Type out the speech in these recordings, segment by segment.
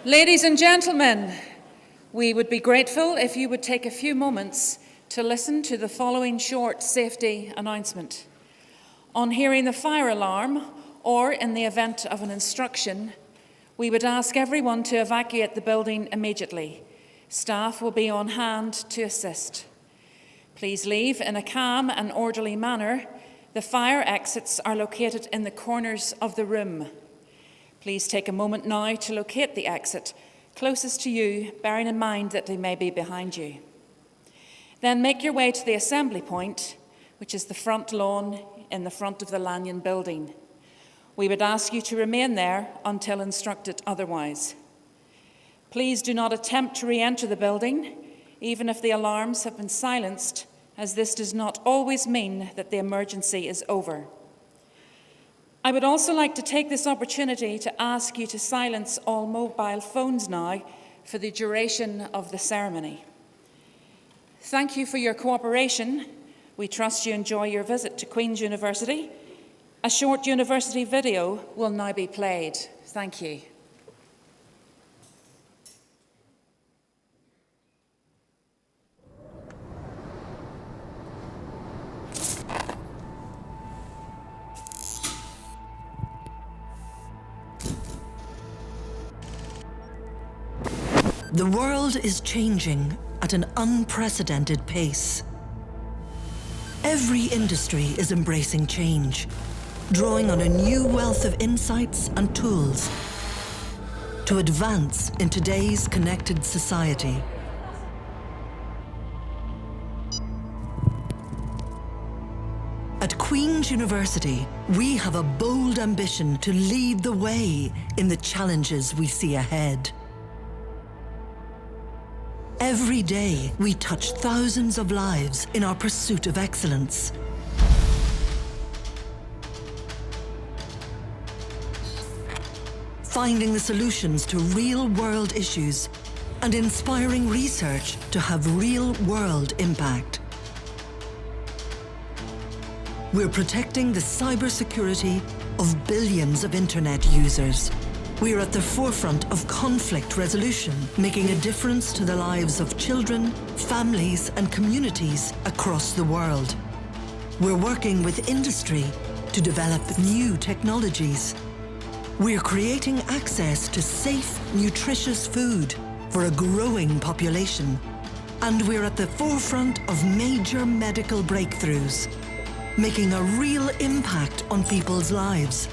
Ladies and gentlemen, we would be grateful if you would take a few moments to listen to the following short safety announcement. On hearing the fire alarm, or in the event of an instruction, we would ask everyone to evacuate the building immediately. Staff will be on hand to assist. Please leave in a calm and orderly manner. The fire exits are located in the corners of the room. Please take a moment now to locate the exit closest to you, bearing in mind that they may be behind you. Then make your way to the assembly point, which is the front lawn in the front of the Lanyon building. We would ask you to remain there until instructed otherwise. Please do not attempt to re-enter the building, even if the alarms have been silenced, as this does not always mean that the emergency is over. I would also like to take this opportunity to ask you to silence all mobile phones now for the duration of the ceremony. Thank you for your cooperation. We trust you enjoy your visit to Queen's University. A short university video will now be played. Thank you. The world is changing at an unprecedented pace. Every industry is embracing change, drawing on a new wealth of insights and tools to advance in today's connected society. At Queen's University, we have a bold ambition to lead the way in the challenges we see ahead. Every day, we touch thousands of lives in our pursuit of excellence. Finding the solutions to real-world issues and inspiring research to have real-world impact. We're protecting the cybersecurity of billions of internet users. We're at the forefront of conflict resolution, making a difference to the lives of children, families, and communities across the world. We're working with industry to develop new technologies. We're creating access to safe, nutritious food for a growing population. And we're at the forefront of major medical breakthroughs, making a real impact on people's lives.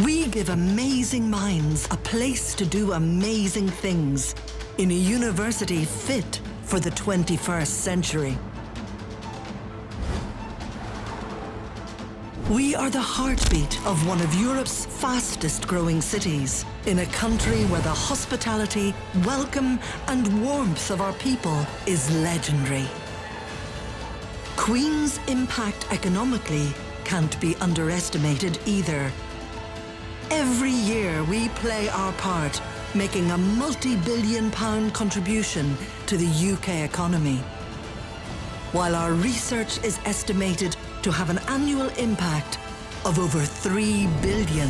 We give amazing minds a place to do amazing things in a university fit for the 21st century. We are the heartbeat of one of Europe's fastest growing cities, in a country where the hospitality, welcome and warmth of our people is legendary. Queen's impact economically can't be underestimated either. Every year we play our part, making a multi-billion-pound contribution to the UK economy. While our research is estimated to have an annual impact of over £3 billion.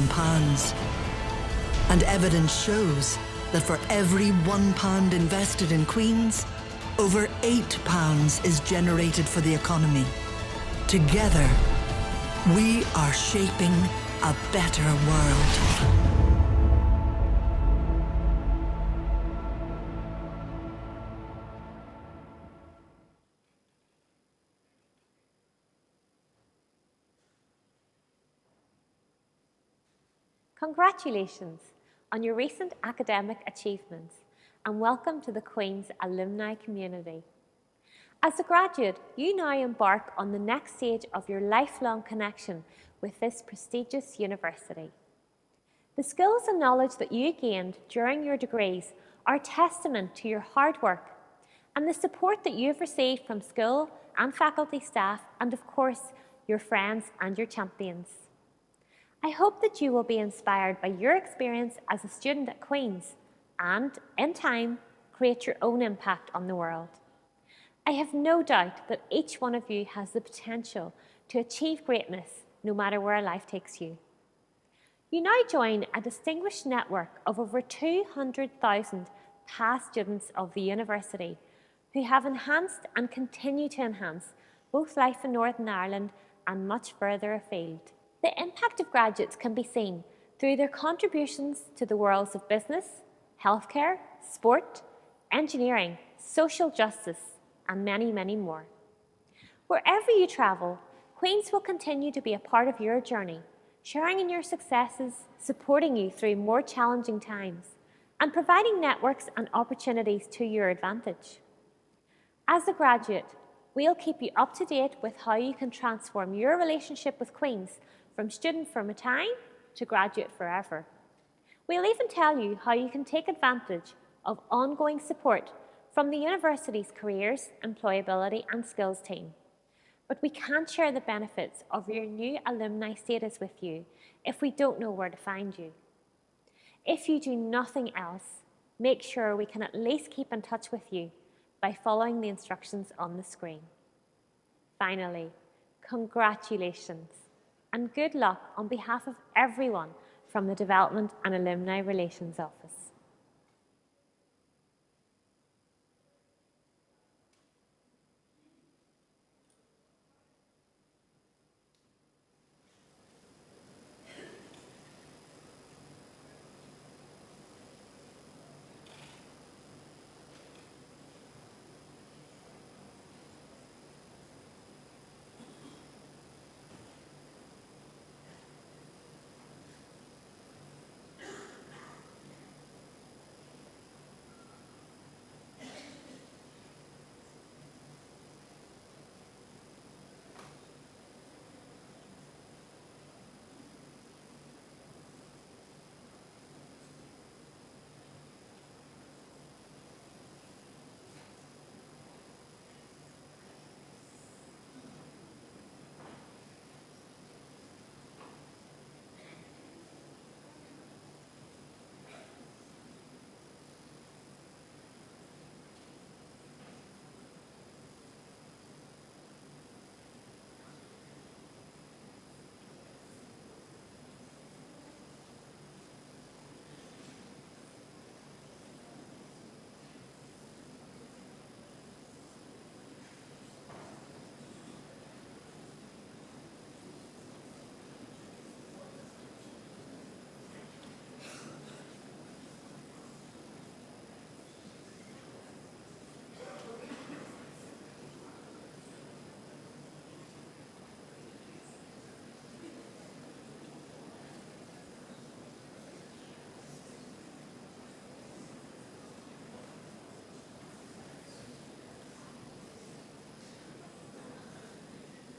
And evidence shows that for every £1 invested in Queen's, over £8 is generated for the economy. Together, we are shaping a better world. Congratulations on your recent academic achievements and welcome to the Queen's alumni community. As a graduate, you now embark on the next stage of your lifelong connection with this prestigious university. The skills and knowledge that you gained during your degrees are testament to your hard work and the support that you have received from school and faculty staff and, of course, your friends and your champions. I hope that you will be inspired by your experience as a student at Queen's and, in time, create your own impact on the world. I have no doubt that each one of you has the potential to achieve greatness no matter where life takes you. You now join a distinguished network of over 200,000 past students of the university who have enhanced and continue to enhance both life in Northern Ireland and much further afield. The impact of graduates can be seen through their contributions to the worlds of business, healthcare, sport, engineering, social justice, and many, many more. Wherever you travel, Queen's will continue to be a part of your journey, sharing in your successes, supporting you through more challenging times, and providing networks and opportunities to your advantage. As a graduate, we'll keep you up to date with how you can transform your relationship with Queen's from student for a time to graduate forever. We'll even tell you how you can take advantage of ongoing support from the university's Careers, Employability and Skills team. But we can't share the benefits of your new alumni status with you if we don't know where to find you. If you do nothing else, make sure we can at least keep in touch with you by following the instructions on the screen. Finally, congratulations and good luck on behalf of everyone from the Development and Alumni Relations Office.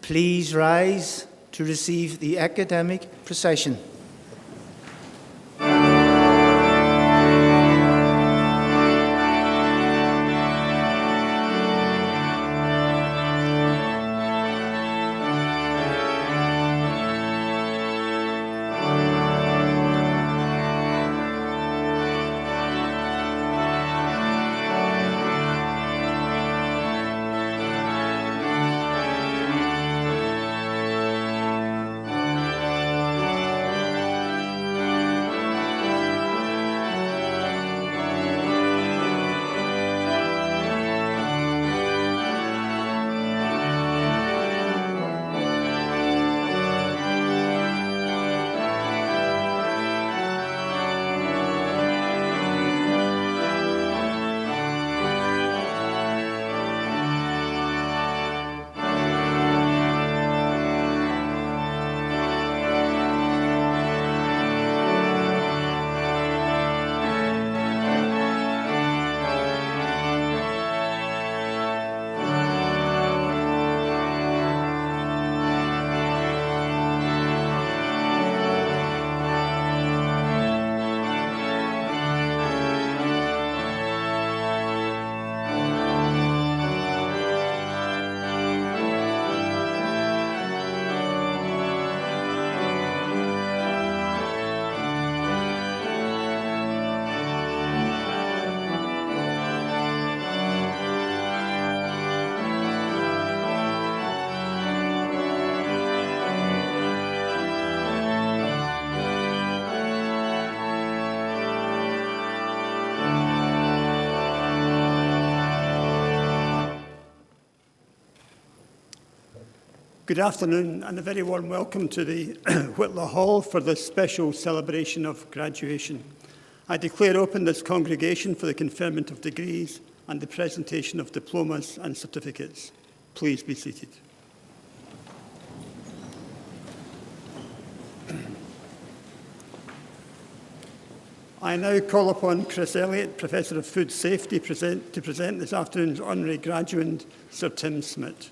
Please rise to receive the academic procession. Good afternoon and a very warm welcome to the Whitla Hall for this special celebration of graduation. I declare open this congregation for the conferment of degrees and the presentation of diplomas and certificates. Please be seated. I now call upon Chris Elliott, Professor of Food Safety, to present this afternoon's honorary graduand, Sir Tim Smith.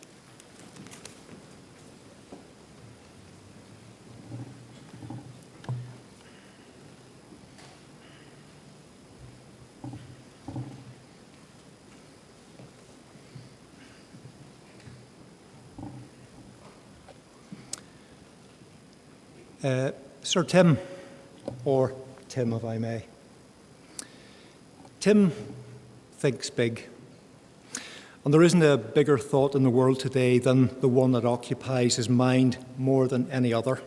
Sir Tim, or Tim if I may. Tim thinks big, and there isn't a bigger thought in the world today than the one that occupies his mind more than any other: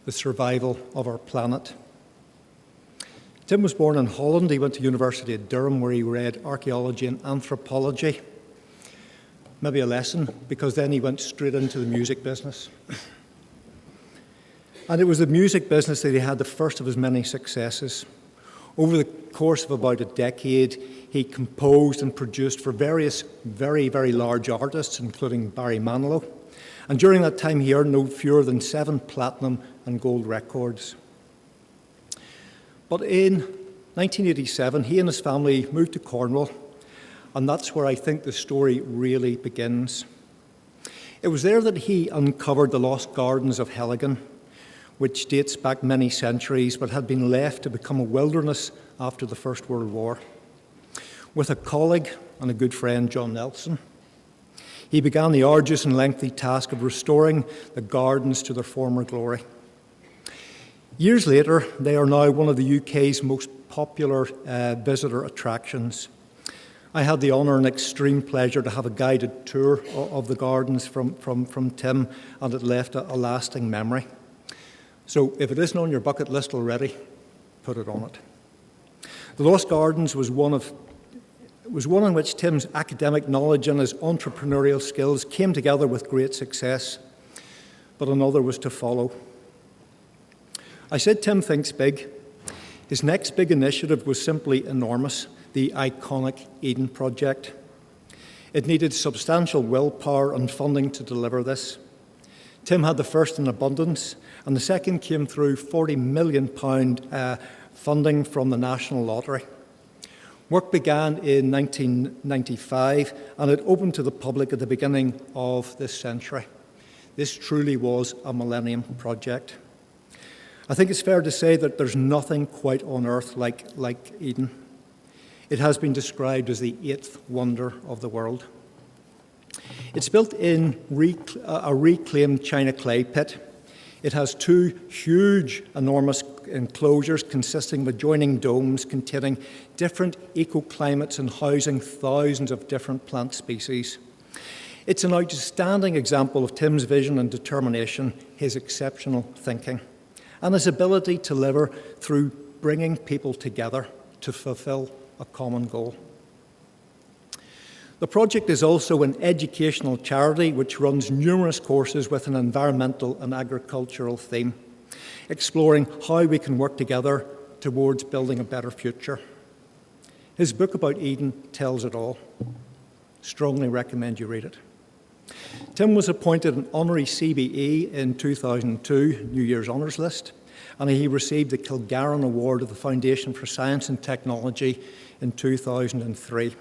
the survival of our planet. Tim was born in Holland. He went to University of Durham, where he read archaeology and anthropology. Maybe a lesson, because then he went straight into the music business. And it was the music business that he had the first of his many successes. Over the course of about a decade, he composed and produced for various very, very large artists, including Barry Manilow. And during that time, he earned no fewer than 7 platinum and gold records. But in 1987, he and his family moved to Cornwall, and that's where I think the story really begins. It was there that he uncovered the lost gardens of Helligan, which dates back many centuries but had been left to become a wilderness after the First World War. With a colleague and a good friend, John Nelson, he began the arduous and lengthy task of restoring the gardens to their former glory. Years later, they are now one of the UK's most popular visitor attractions. I had the honour and extreme pleasure to have a guided tour of the gardens from Tim, and it left a lasting memory. So if it isn't on your bucket list already, put it on it. The Lost Gardens was one in which Tim's academic knowledge and his entrepreneurial skills came together with great success, but another was to follow. I said Tim thinks big. His next big initiative was simply enormous: the iconic Eden Project. It needed substantial willpower and funding to deliver this. Tim had the first in abundance, and the second came through £40 million funding from the National Lottery. Work began in 1995, and it opened to the public at the beginning of this century. This truly was a millennium project. I think it's fair to say that there's nothing quite on earth like Eden. It has been described as the 8th wonder of the world. It's built in a reclaimed China clay pit. It has 2 huge, enormous enclosures consisting of adjoining domes containing different ecoclimates and housing thousands of different plant species. It's an outstanding example of Tim's vision and determination, his exceptional thinking, and his ability to deliver through bringing people together to fulfill a common goal. The project is also an educational charity which runs numerous courses with an environmental and agricultural theme, exploring how we can work together towards building a better future. His book about Eden tells it all. Strongly recommend you read it. Tim was appointed an honorary CBE in 2002, New Year's Honours List, and he received the Kilgarran Award of the Foundation for Science and Technology in 2003.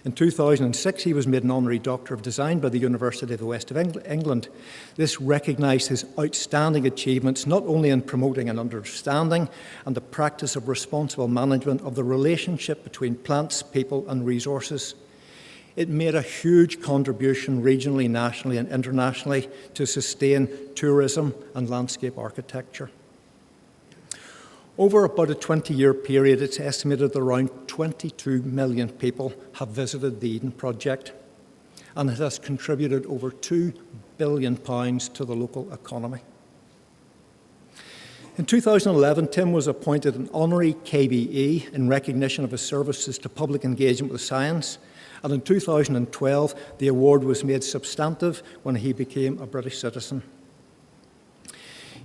In 2006, he was made an Honorary Doctor of Design by the University of the West of England. This recognised his outstanding achievements not only in promoting an understanding and the practice of responsible management of the relationship between plants, people and resources. It made a huge contribution regionally, nationally and internationally to sustain tourism and landscape architecture. Over about a 20-year period, it's estimated that around 22 million people have visited the Eden Project, and it has contributed over £2 billion to the local economy. In 2011, Tim was appointed an honorary KBE in recognition of his services to public engagement with science, and in 2012, the award was made substantive when he became a British citizen.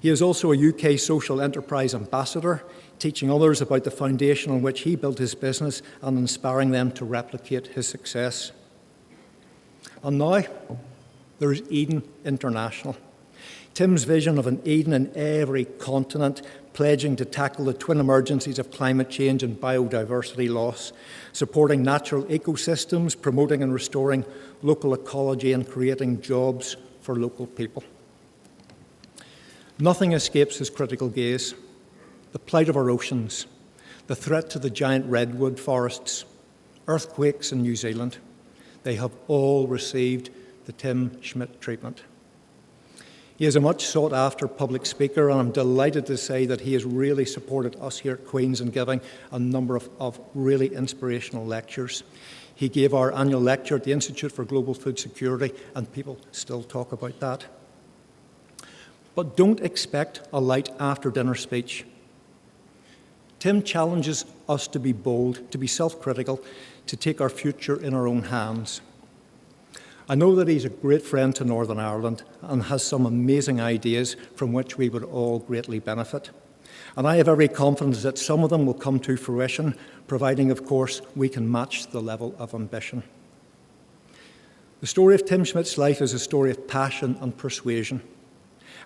He is also a UK social enterprise ambassador, teaching others about the foundation on which he built his business and inspiring them to replicate his success. And now, there is Eden International. Tim's vision of an Eden in every continent, pledging to tackle the twin emergencies of climate change and biodiversity loss, supporting natural ecosystems, promoting and restoring local ecology, and creating jobs for local people. Nothing escapes his critical gaze. The plight of our oceans, the threat to the giant redwood forests, earthquakes in New Zealand, they have all received the Tim Schmidt treatment. He is a much sought-after public speaker, and I'm delighted to say that he has really supported us here at Queen's in giving a number of really inspirational lectures. He gave our annual lecture at the Institute for Global Food Security, and people still talk about that. But don't expect a light after-dinner speech. Tim challenges us to be bold, to be self-critical, to take our future in our own hands. I know that he's a great friend to Northern Ireland and has some amazing ideas from which we would all greatly benefit. And I have every confidence that some of them will come to fruition, providing, of course, we can match the level of ambition. The story of Tim Schmidt's life is a story of passion and persuasion.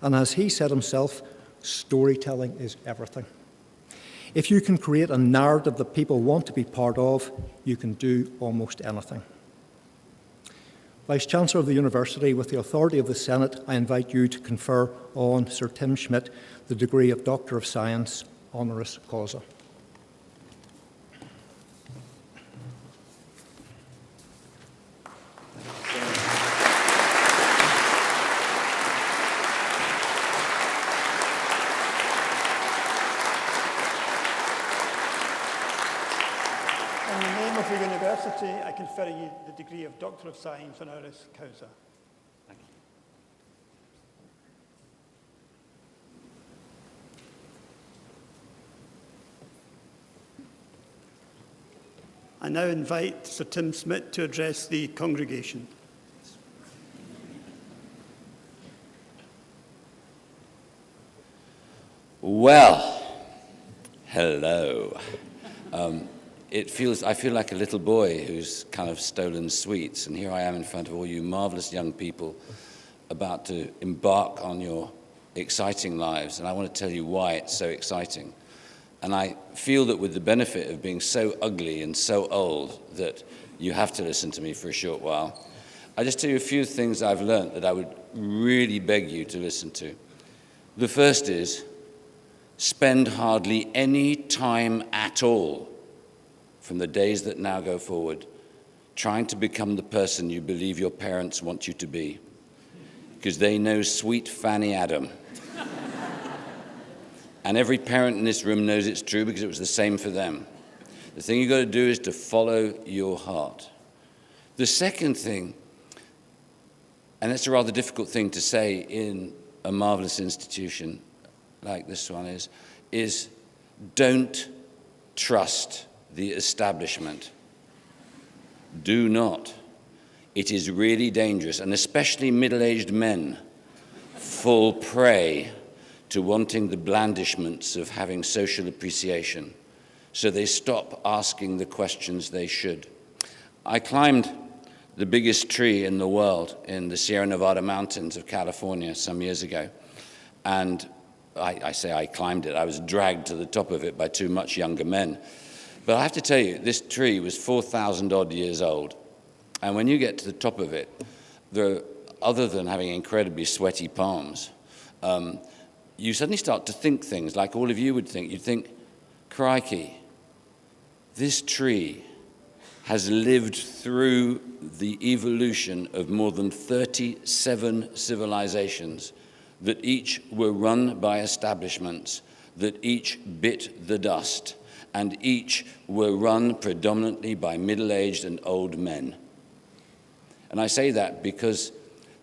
And as he said himself, storytelling is everything. If you can create a narrative that people want to be part of, you can do almost anything. Vice-Chancellor of the University, with the authority of the Senate, I invite you to confer on Sir Tim Schmidt the degree of Doctor of Science, honoris causa. In the name of the University, I confer you the degree of Doctor of Science, honoris causa. Thank you. I now invite Sir Tim Schmidt to address the congregation. Well, hello. I feel like a little boy who's kind of stolen sweets, and here I am in front of all you marvelous young people about to embark on your exciting lives, and I want to tell you why it's so exciting. And I feel that with the benefit of being so ugly and so old that you have to listen to me for a short while, I'll just tell you a few things I've learned that I would really beg you to listen to. The first is, spend hardly any time at all from the days that now go forward trying to become the person you believe your parents want you to be, because they know sweet Fanny Adam. And every parent in this room knows it's true because it was the same for them. The thing you've got to do is to follow your heart. The second thing, and it's a rather difficult thing to say in a marvelous institution like this one is don't trust the establishment. Do not. It is really dangerous, and especially middle-aged men fall prey to wanting the blandishments of having social appreciation, so they stop asking the questions they should. I climbed the biggest tree in the world in the Sierra Nevada mountains of California some years ago, and I say I climbed it, I was dragged to the top of it by two much younger men. But I have to tell you, this tree was 4,000 odd years old, and when you get to the top of it, other than having incredibly sweaty palms, you suddenly start to think things like all of you would think. You'd think, crikey, this tree has lived through the evolution of more than 37 civilizations that each were run by establishments, that each bit the dust, and each were run predominantly by middle-aged and old men. And I say that because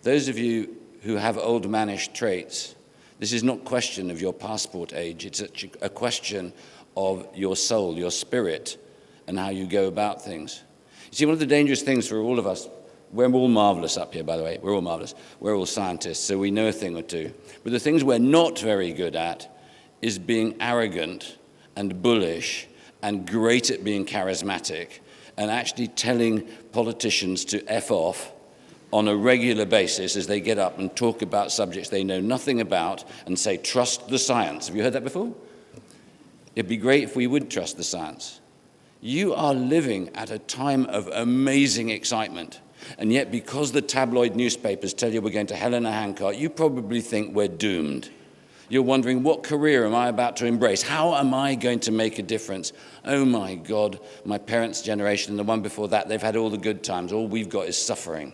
those of you who have old mannish traits This is not a question of your passport age. It's a question of your soul, your spirit, and how you go about things. You see, one of the dangerous things for all of us, we're all marvelous up here, by the way. We're all marvelous. We're all scientists, so we know a thing or two. But the things we're not very good at is being arrogant and bullish and great at being charismatic and actually telling politicians to F off on a regular basis as they get up and talk about subjects they know nothing about and say, trust the science. Have you heard that before? It'd be great if we would trust the science. You are living at a time of amazing excitement. And yet, because the tabloid newspapers tell you we're going to hell in a handcart, you probably think we're doomed. You're wondering, what career am I about to embrace? How am I going to make a difference? Oh my God, my parents' generation and the one before that, they've had all the good times. All we've got is suffering.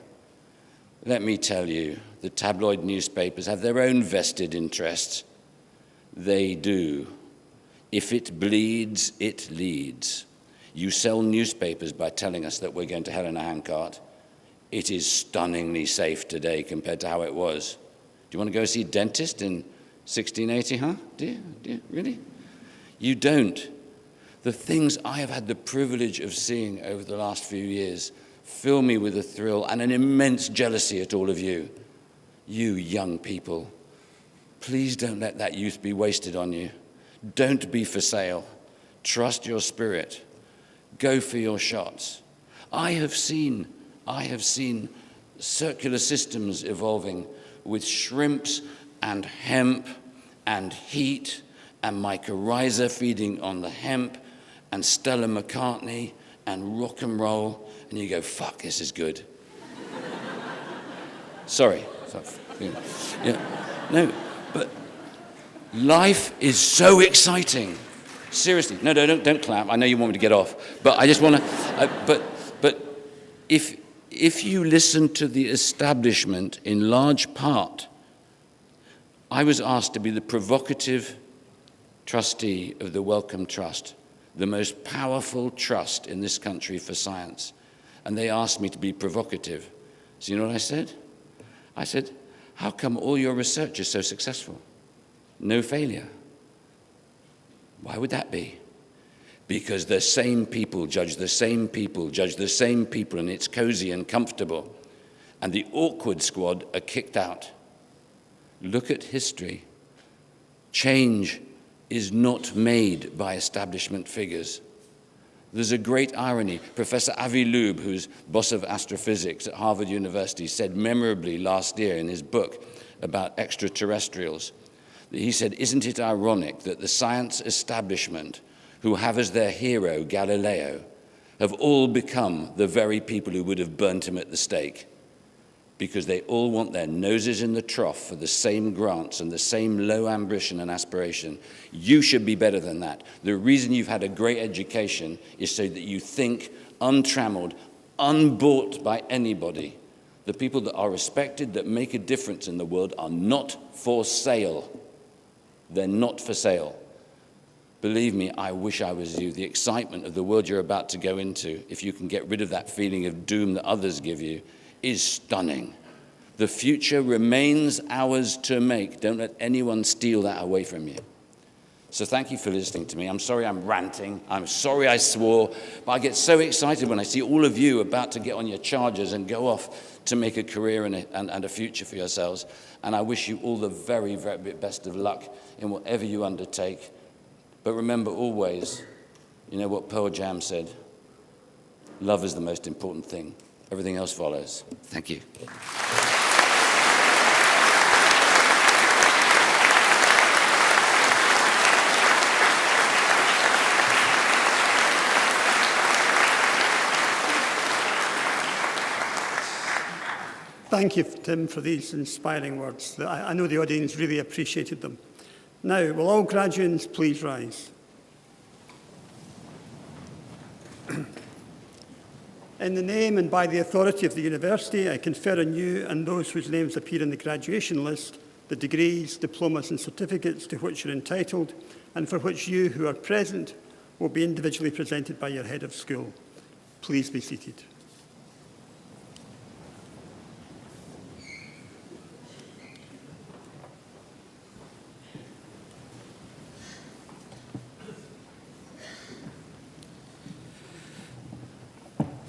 Let me tell you, the tabloid newspapers have their own vested interests. They do. If it bleeds, it leads. You sell newspapers by telling us that we're going to hell in a handcart. It is stunningly safe today compared to how it was. Do you want to go see a dentist in 1680, huh? Do you? Really? You don't. The things I have had the privilege of seeing over the last few years fill me with a thrill and an immense jealousy at all of you. You young people, please don't let that youth be wasted on you. Don't be for sale. Trust your spirit. Go for your shots. I have seen circular systems evolving with shrimps and hemp and heat and mycorrhiza feeding on the hemp and Stella McCartney and rock and roll, and you go, fuck, this is good. Sorry. Yeah. No, but life is so exciting. Seriously. No, don't clap. I know you want me to get off, but I just want to. But if you listen to the establishment in large part, I was asked to be the provocative trustee of the Wellcome Trust, the most powerful trust in this country for science. And they asked me to be provocative. So you know what I said? I said, how come all your research is so successful? No failure. Why would that be? Because the same people judge the same people, judge the same people, and it's cozy and comfortable. And the awkward squad are kicked out. Look at history. Change is not made by establishment figures. There's a great irony. Professor Avi Loeb, who's boss of astrophysics at Harvard University, said memorably last year in his book about extraterrestrials, he said, isn't it ironic that the science establishment, who have as their hero Galileo, have all become the very people who would have burnt him at the stake? Because they all want their noses in the trough for the same grants and the same low ambition and aspiration. You should be better than that. The reason you've had a great education is so that you think untrammeled, unbought by anybody. The people that are respected, that make a difference in the world, are not for sale. They're not for sale. Believe me, I wish I was you. The excitement of the world you're about to go into, if you can get rid of that feeling of doom that others give you, is stunning. The future remains ours to make. Don't let anyone steal that away from you. So thank you for listening to me. I'm sorry I'm ranting. I'm sorry I swore. But I get so excited when I see all of you about to get on your chargers and go off to make a career and a future for yourselves. And I wish you all the very, very best of luck in whatever you undertake. But remember always, you know what Pearl Jam said? Love is the most important thing. Everything else follows. Thank you. Thank you, Tim, for these inspiring words. I know the audience really appreciated them. Now, will all graduates please rise? In the name and by the authority of the university, I confer on you and those whose names appear in the graduation list the degrees, diplomas and certificates to which you're entitled and for which you who are present will be individually presented by your head of school. Please be seated.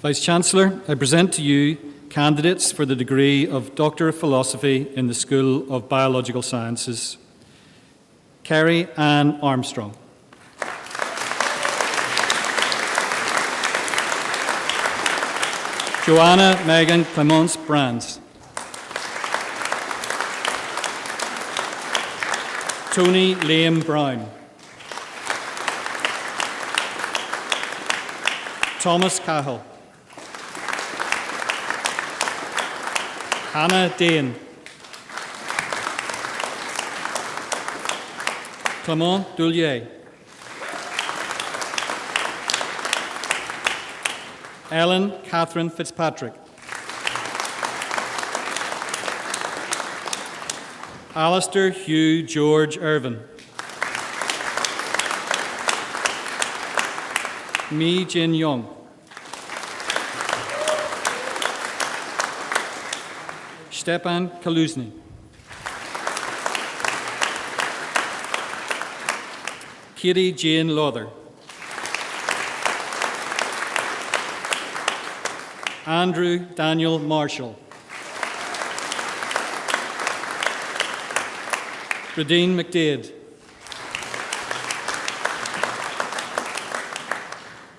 Vice-Chancellor, I present to you candidates for the degree of Doctor of Philosophy in the School of Biological Sciences. Carrie Ann Armstrong. Joanna Megan Clemence Brands. Tony Liam Brown. Thomas Cahill. Hannah Dane. Clement Doulier. Ellen Catherine Fitzpatrick. Alistair Hugh George Irvin. Mi Jin Young. Stepan Kaluzny. Katie Jane Lother. Andrew Daniel Marshall. Radine McDade.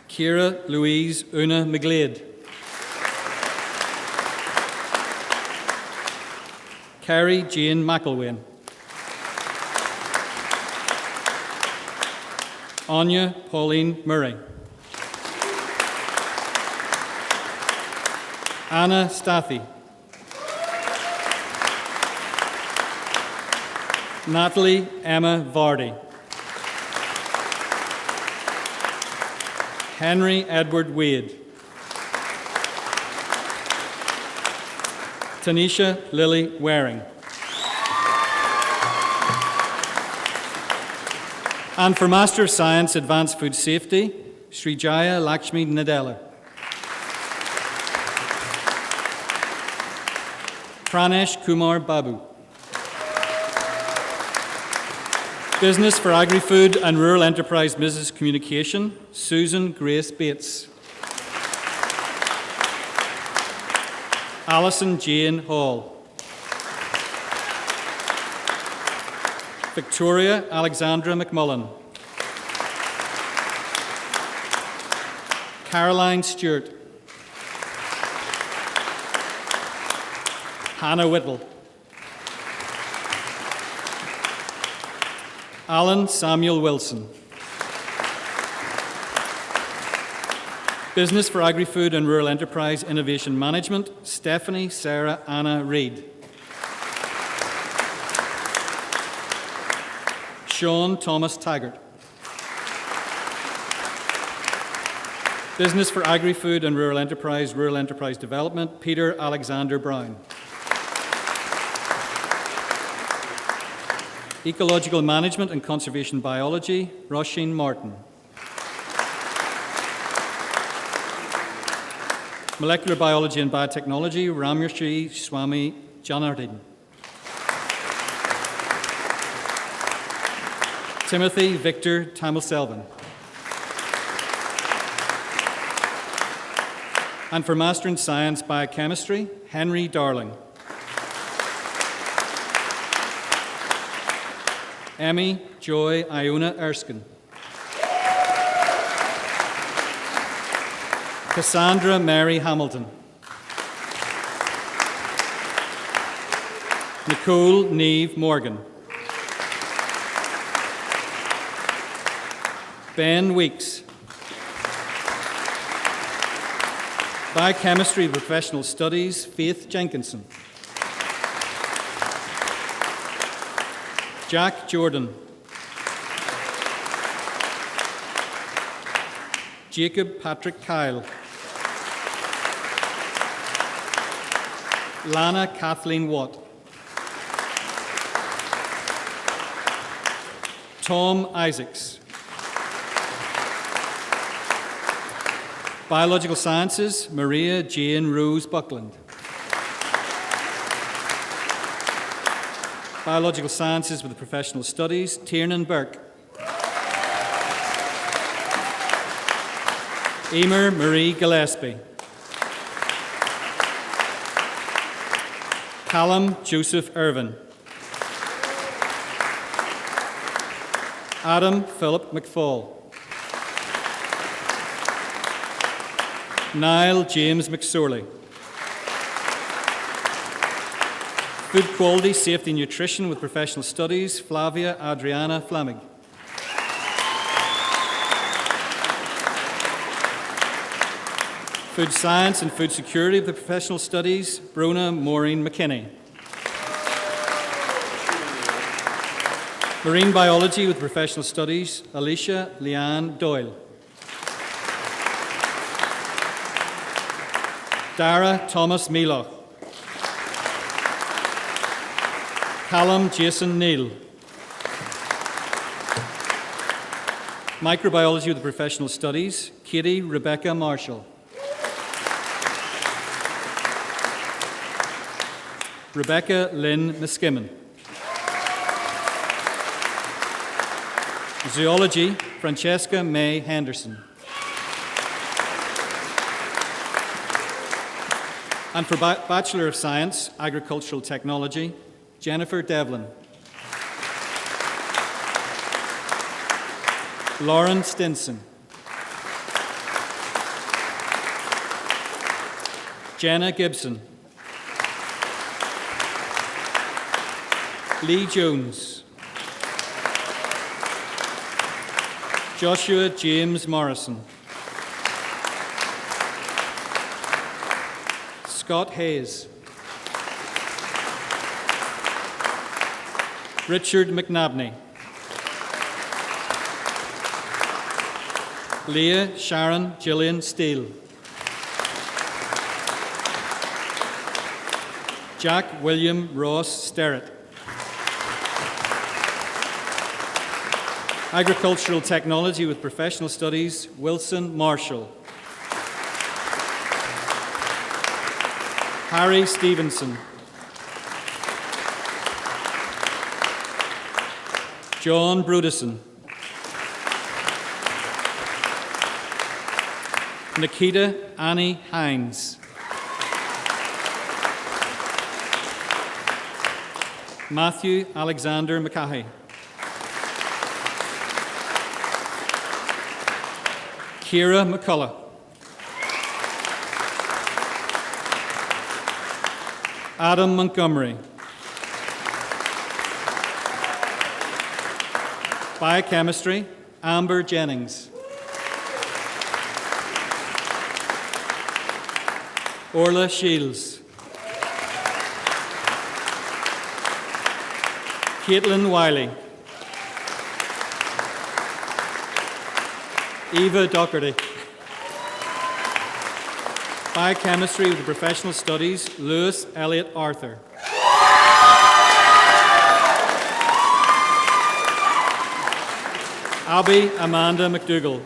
Ciara Louise Una McGlade. Carrie Jane McElwain. Anya Pauline Murray. Anna Staffy. Natalie Emma Vardy. Henry Edward Wade. Tanisha Lily Waring. And for Master of Science, Advanced Food Safety, Srijaya Lakshmi Nadella. Pranesh Kumar Babu. Business for Agri-Food and Rural Enterprise Business Communication, Susan Grace Bates. Alison Jane Hall. Victoria Alexandra McMullen. Caroline Stewart. Hannah Whittle. Alan Samuel Wilson. Business for Agri-Food and Rural Enterprise Innovation Management, Stephanie Sarah Anna Reid. Sean Thomas Taggart. Business for Agri-Food and Rural Enterprise Development, Peter Alexander Brown. Ecological Management and Conservation Biology, Roisin Martin. Molecular Biology and Biotechnology, Ramyashri Swami Janardhan. Timothy Victor Tamilselvan. And for Master in Science Biochemistry, Henry Darling. Emmy Joy Iona Erskine. Cassandra Mary Hamilton. Nicole Neve Morgan. Ben Weeks. Biochemistry Professional Studies, Faith Jenkinson. Jack Jordan. Jacob Patrick Kyle. Lana Kathleen Watt. Tom Isaacs. Biological Sciences, Maria Jane Rose Buckland. Biological Sciences with the Professional Studies, Tiernan Burke. Emer Marie Gillespie. Callum Joseph Irvin. Adam Philip McFall. Niall James McSorley. Food Quality, Safety and Nutrition with Professional Studies, Flavia Adriana Flamig. Food Science and Food Security with the Professional Studies, Brona Maureen McKinney. Marine Biology with Professional Studies, Alicia Leanne Doyle. Dara Thomas Meloch. Callum Jason Neal. Microbiology with Professional Studies, Katie Rebecca Marshall. Rebecca Lynn Miskimmon. Zoology, Francesca May Henderson. And for Bachelor of Science, Agricultural Technology, Jennifer Devlin. Lauren Stinson. Jenna Gibson. Lee Jones. Joshua James Morrison. Scott Hayes. Richard McNabney. Leah Sharon Gillian Steele. Jack William Ross Sterrett. Agricultural Technology with Professional Studies, Wilson Marshall. Harry Stevenson. John Brudison. Nikita Annie Hines. Matthew Alexander McCahey. Ciara McCullough. Adam Montgomery. Biochemistry, Amber Jennings. Orla Shields. Caitlin Wiley. Eva Doherty. Biochemistry with the Professional Studies, Lewis Elliott Arthur. Abby Amanda McDougall.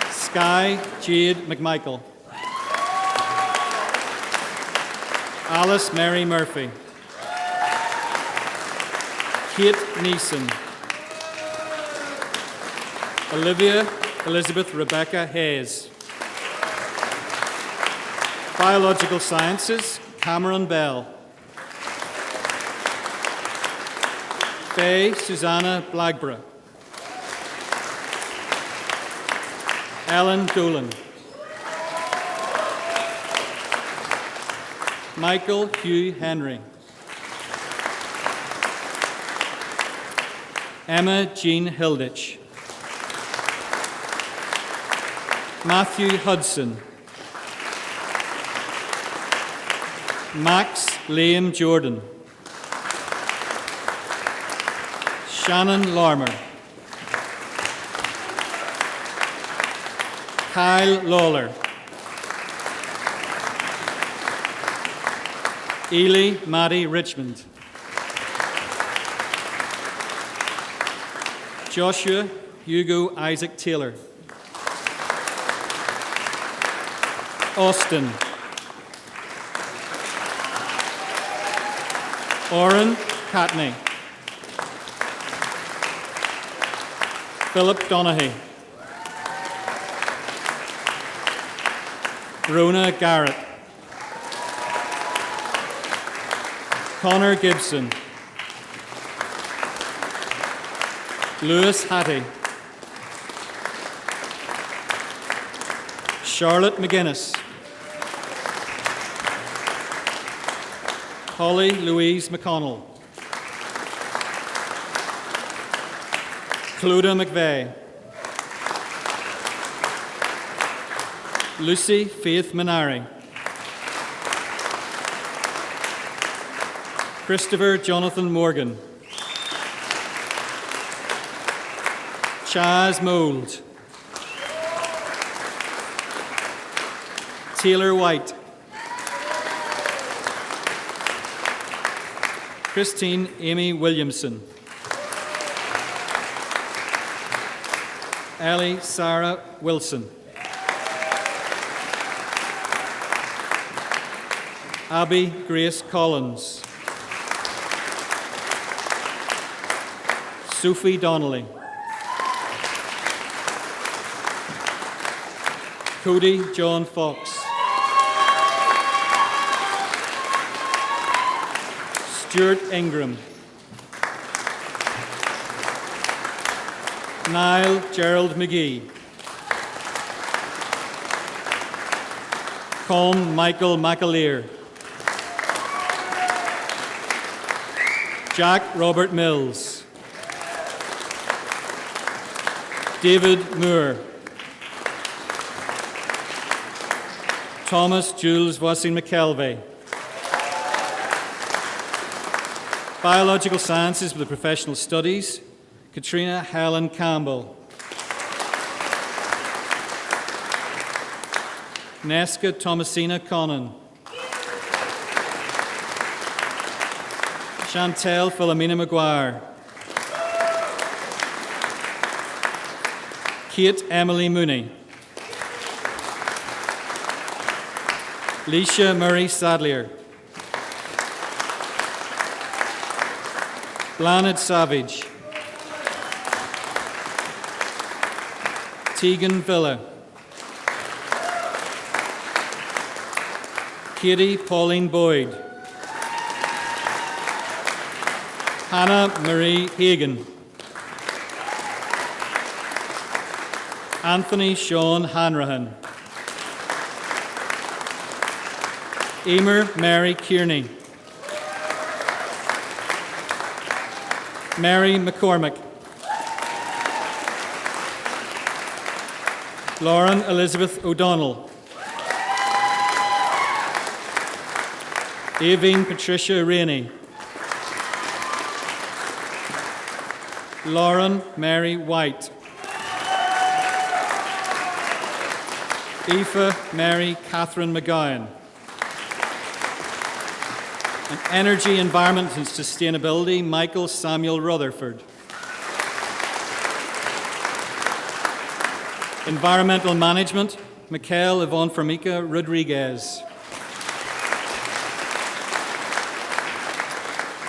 Sky Jade McMichael. Alice Mary Murphy. Kate Neeson. Olivia Elizabeth Rebecca Hayes. Biological Sciences, Cameron Bell. Faye Susanna Blagborough. Ellen Dolan. Michael Hugh Henry. Emma Jean Hilditch. Matthew Hudson. Max Liam Jordan. Shannon Larmer. Kyle Lawler. Ely Maddie Richmond. Joshua Hugo Isaac Taylor. Austin. Oren Catney. Philip Donaghy. Rona Garrett. Connor Gibson, Lewis Hattie, Charlotte McGuinness, Holly Louise McConnell, Clodagh McVeigh, Lucy Faith Minari, Christopher Jonathan Morgan, Chaz Mould, Taylor White, Christine Amy Williamson, Ellie Sarah Wilson, Abby Grace Collins, Sophie Donnelly, Cody John Fox, Stuart Ingram, Niall Gerald McGee, Colm Michael McAleer, Jack Robert Mills, David Moore, Thomas Jules Voisin McKelvey, Biological Sciences with the Professional Studies, Katrina Helen Campbell, Nesca Thomasina Connon, Chantel Philomena Maguire, Kate Emily Mooney, Leisha Murray Sadlier, Blanid Savage, Tegan Villa, Katie Pauline Boyd, Hannah Marie Hagan, Anthony Sean Hanrahan, Emer Mary Kearney, Mary McCormick, Lauren Elizabeth O'Donnell, Aveen Patricia Rainey, Lauren Mary White, Aoife Mary Catherine McGowan, and Energy, Environment and Sustainability, Michael Samuel Rutherford. Environmental Management, Michael Yvonne Formica Rodriguez.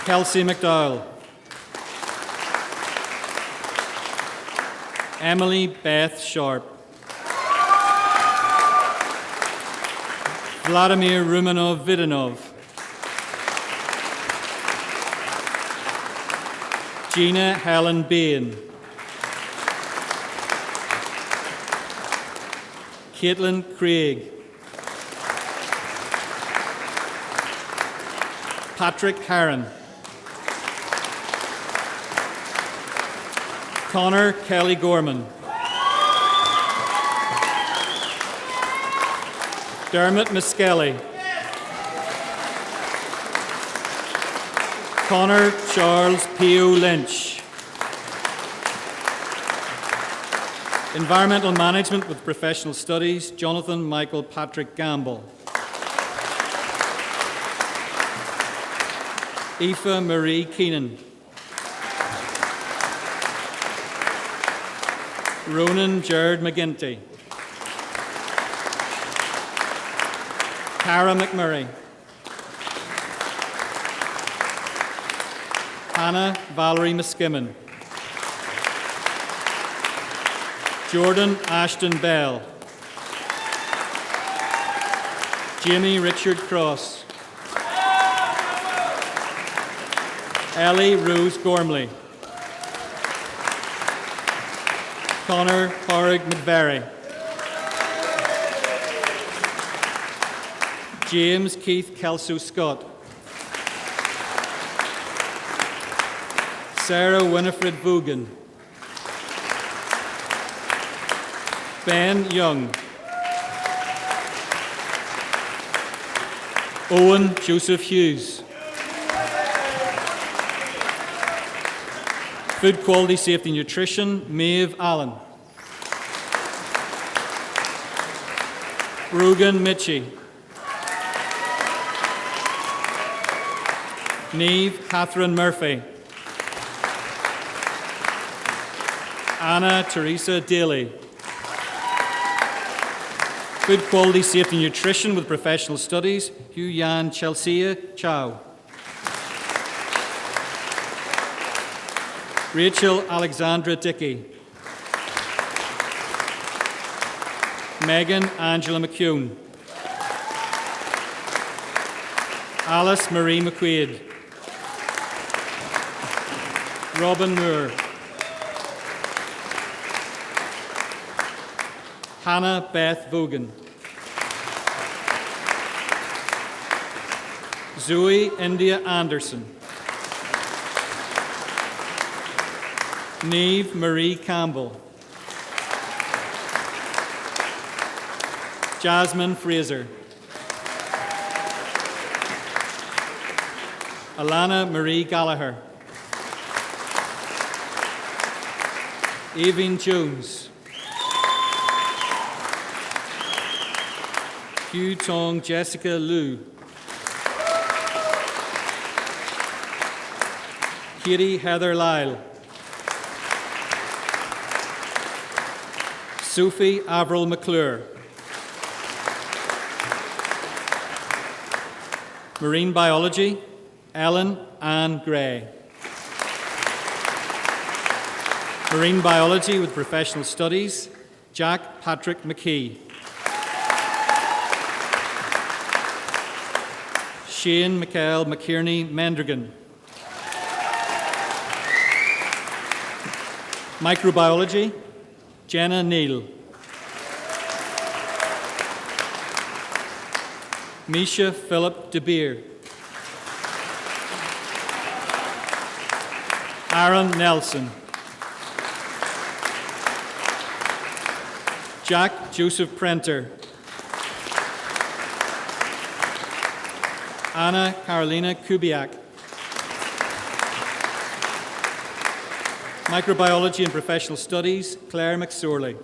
Kelsey McDowell. Emily Beth Sharp. Vladimir Rumenov Vidinov. Gina Helen Bain. Caitlin Craig. Patrick Harron. Connor Kelly Gorman. Dermot Miskelly. Connor Charles P.O. Lynch. Environmental Management with Professional Studies, Jonathan Michael Patrick Gamble. Aoife Marie Keenan. Ronan Jared McGinty. Cara McMurray. Hannah Valerie Miskimmon. Jordan Ashton Bell. Jamie Richard Cross. Ellie Rose Gormley. Conor Horrig McVerry. James Keith Kelso Scott. Sarah Winifred Vogan. Ben Young. Owen Joseph Hughes. Food Quality Safety Nutrition, Maeve Allen. Brogan Mitchie. Niamh Catherine Murphy. Anna Teresa Daly. Food Quality Safety Nutrition with Professional Studies, Hugh Yan Chelsea Chow. Rachel Alexandra Dickey. Megan Angela McCune. Alice Marie McQuaid. Robin Moore. Hannah Beth Vogan. Zoe India Anderson. Niamh Marie Campbell. Jasmine Fraser. Alana Marie Gallagher. Avine Jones. Hugh Tong Jessica Liu. Katie Heather Lyle. Sophie Avril McClure. Marine Biology, Ellen Ann Gray. Marine Biology with Professional Studies, Jack Patrick McKee. Shane Michael McKierney Mendergan. Microbiology, Jenna Neal. Misha Philip De Beer. Aaron Nelson. Jack Joseph Prenter. Anna Carolina Kubiak. Microbiology and Professional Studies, Claire McSorley.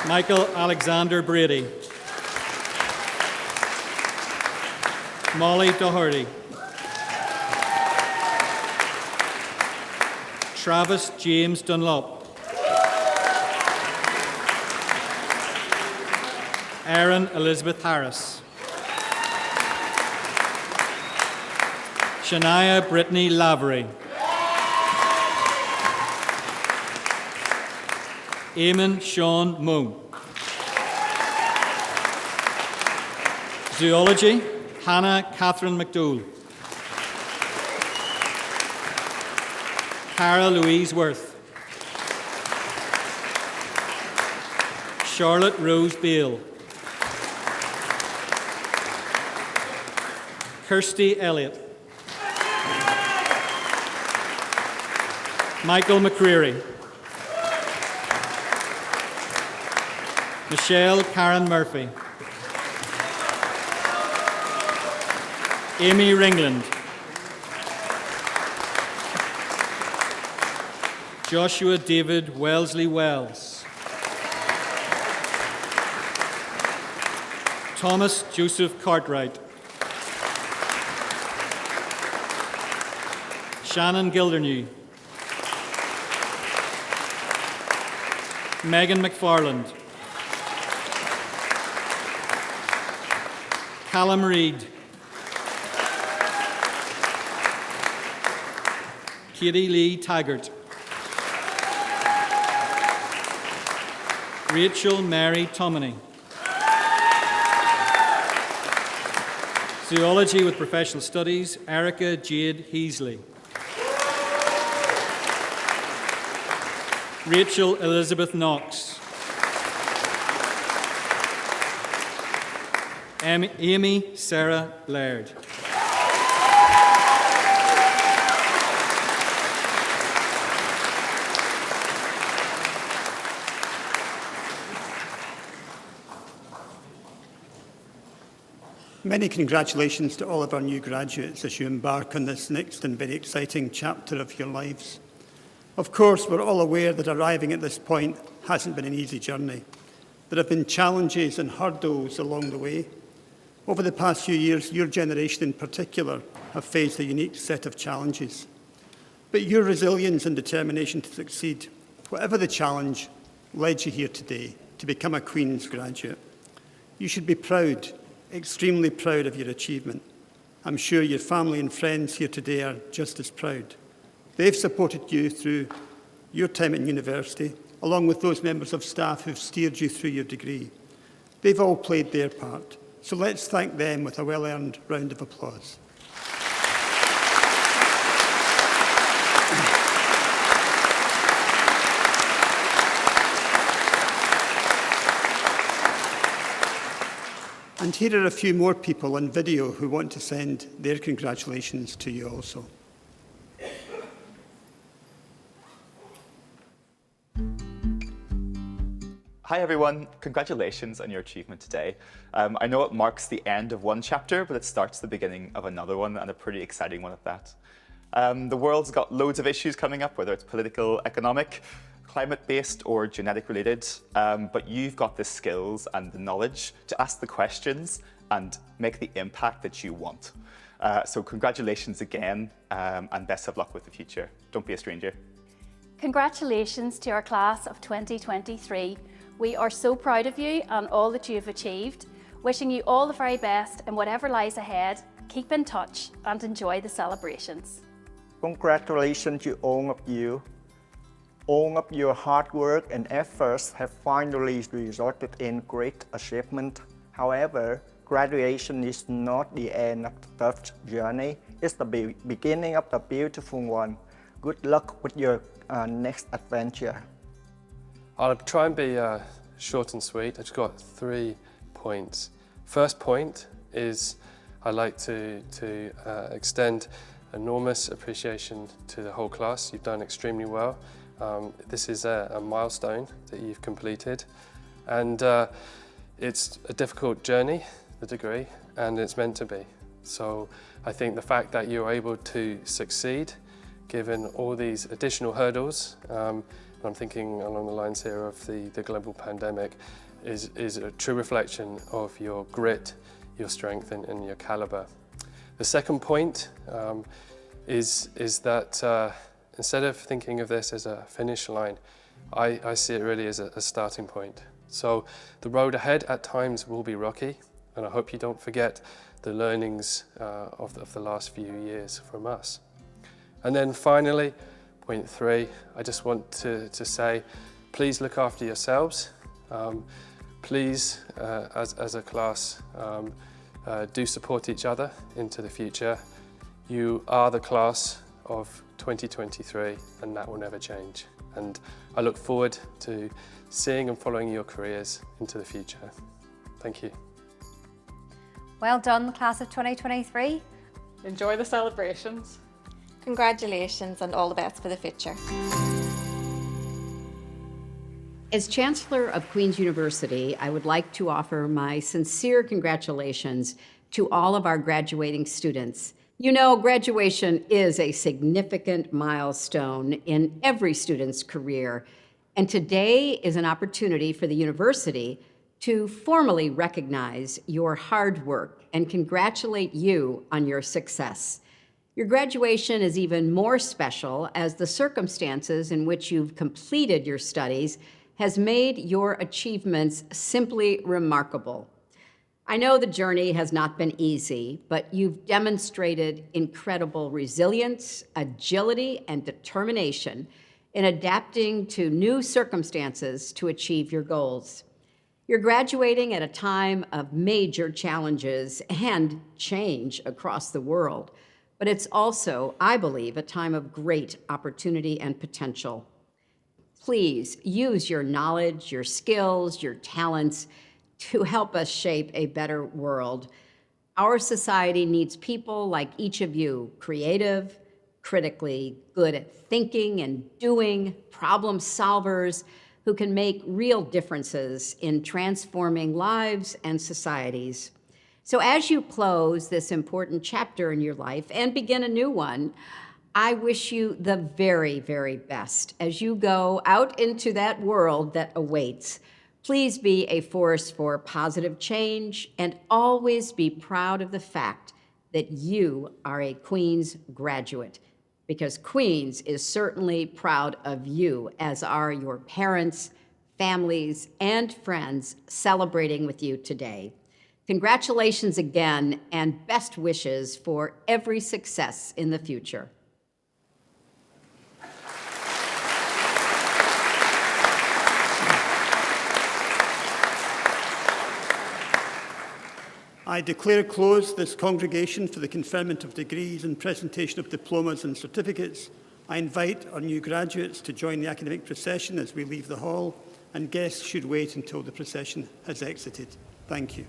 Michael Alexander Brady. Molly Doherty. Travis James Dunlop. Erin Elizabeth Harris. Shania Brittany Lavery. Eamon Sean Moon. Zoology, Hannah Catherine McDowell. Cara Louise Worth. Charlotte Rose Beale. Kirsty Elliott. Michael McCreary. Michelle Karen Murphy. Amy Ringland. Joshua David Wellesley Wells. Thomas Joseph Cartwright. Shannon Gildernew. Megan McFarland. Callum Reid. Katie Lee Taggart. Rachel Mary Tomini. Zoology with Professional Studies, Erica Jade Heasley. Rachel Elizabeth Knox. Amy Sarah Laird. Many congratulations to all of our new graduates as you embark on this next and very exciting chapter of your lives. Of course, we're all aware that arriving at this point hasn't been an easy journey. There have been challenges and hurdles along the way. Over the past few years, your generation in particular have faced a unique set of challenges. But your resilience and determination to succeed, whatever the challenge, led you here today to become a Queen's graduate. You should be proud, extremely proud of your achievement. I'm sure your family and friends here today are just as proud. They've supported you through your time at university, along with those members of staff who've steered you through your degree. They've all played their part, so let's thank them with a well-earned round of applause. And here are a few more people on video who want to send their congratulations to you also. Hi everyone, congratulations on your achievement today. I know it marks the end of one chapter, but it starts the beginning of another one, and a pretty exciting one at that. The world's got loads of issues coming up, whether it's political, economic, climate-based or genetic-related, but you've got the skills and the knowledge to ask the questions and make the impact that you want. So congratulations again, and best of luck with the future. Don't be a stranger. Congratulations to our class of 2023. We are so proud of you and all that you have achieved. Wishing you all the very best in whatever lies ahead. Keep in touch and enjoy the celebrations. Congratulations to all of you. All of your hard work and efforts have finally resulted in great achievement. However, graduation is not the end of the tough journey. It's the beginning of the beautiful one. Good luck with your next adventure. I'll try and be short and sweet. I've just got 3 points. First point is I'd like to extend enormous appreciation to the whole class. You've done extremely well. This is a milestone that you've completed, and it's a difficult journey, the degree, and it's meant to be. So I think the fact that you're able to succeed, given all these additional hurdles, I'm thinking along the lines here of the global pandemic, is a true reflection of your grit, your strength and your caliber. The second point is that instead of thinking of this as a finish line, I see it really as a starting point. So the road ahead at times will be rocky, and I hope you don't forget the learnings of the last few years from us. And then finally, point 3, I just want to say, please look after yourselves. Please, as a class, do support each other into the future. You are the class of 2023, and that will never change. And I look forward to seeing and following your careers into the future. Thank you. Well done, class of 2023. Enjoy the celebrations. Congratulations and all the best for the future. As Chancellor of Queen's University, I would like to offer my sincere congratulations to all of our graduating students. You know, graduation is a significant milestone in every student's career, and today is an opportunity for the university to formally recognize your hard work and congratulate you on your success. Your graduation is even more special as the circumstances in which you've completed your studies has made your achievements simply remarkable. I know the journey has not been easy, but you've demonstrated incredible resilience, agility, and determination in adapting to new circumstances to achieve your goals. You're graduating at a time of major challenges and change across the world, but it's also, I believe, a time of great opportunity and potential. Please use your knowledge, your skills, your talents to help us shape a better world. Our society needs people like each of you, creative, critically good at thinking and doing, problem solvers who can make real differences in transforming lives and societies. So as you close this important chapter in your life and begin a new one, I wish you the very, very best as you go out into that world that awaits. Please be a force for positive change and always be proud of the fact that you are a Queen's graduate, because Queen's is certainly proud of you, as are your parents, families, and friends celebrating with you today. Congratulations again, and best wishes for every success in the future. I declare closed this congregation for the conferment of degrees and presentation of diplomas and certificates. I invite our new graduates to join the academic procession as we leave the hall, and guests should wait until the procession has exited. Thank you.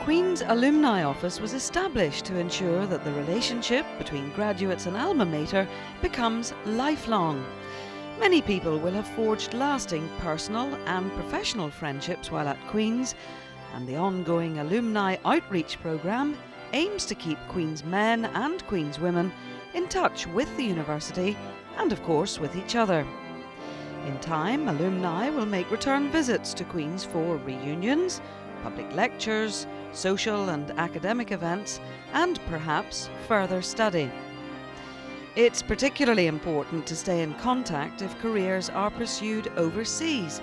Queen's Alumni Office was established to ensure that the relationship between graduates and alma mater becomes lifelong. Many people will have forged lasting personal and professional friendships while at Queen's, and the ongoing Alumni Outreach Programme aims to keep Queen's men and Queen's women in touch with the university and, of course, with each other. In time, alumni will make return visits to Queen's for reunions, public lectures, social and academic events, and perhaps further study. It's particularly important to stay in contact if careers are pursued overseas,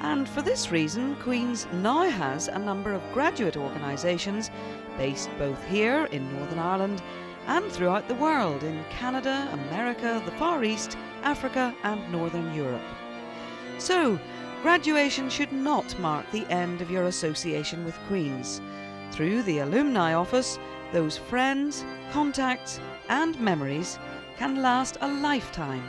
and for this reason Queen's now has a number of graduate organisations based both here in Northern Ireland and throughout the world in Canada, America, the Far East, Africa and Northern Europe. So, graduation should not mark the end of your association with Queen's. Through the Alumni Office, those friends, contacts and memories can last a lifetime.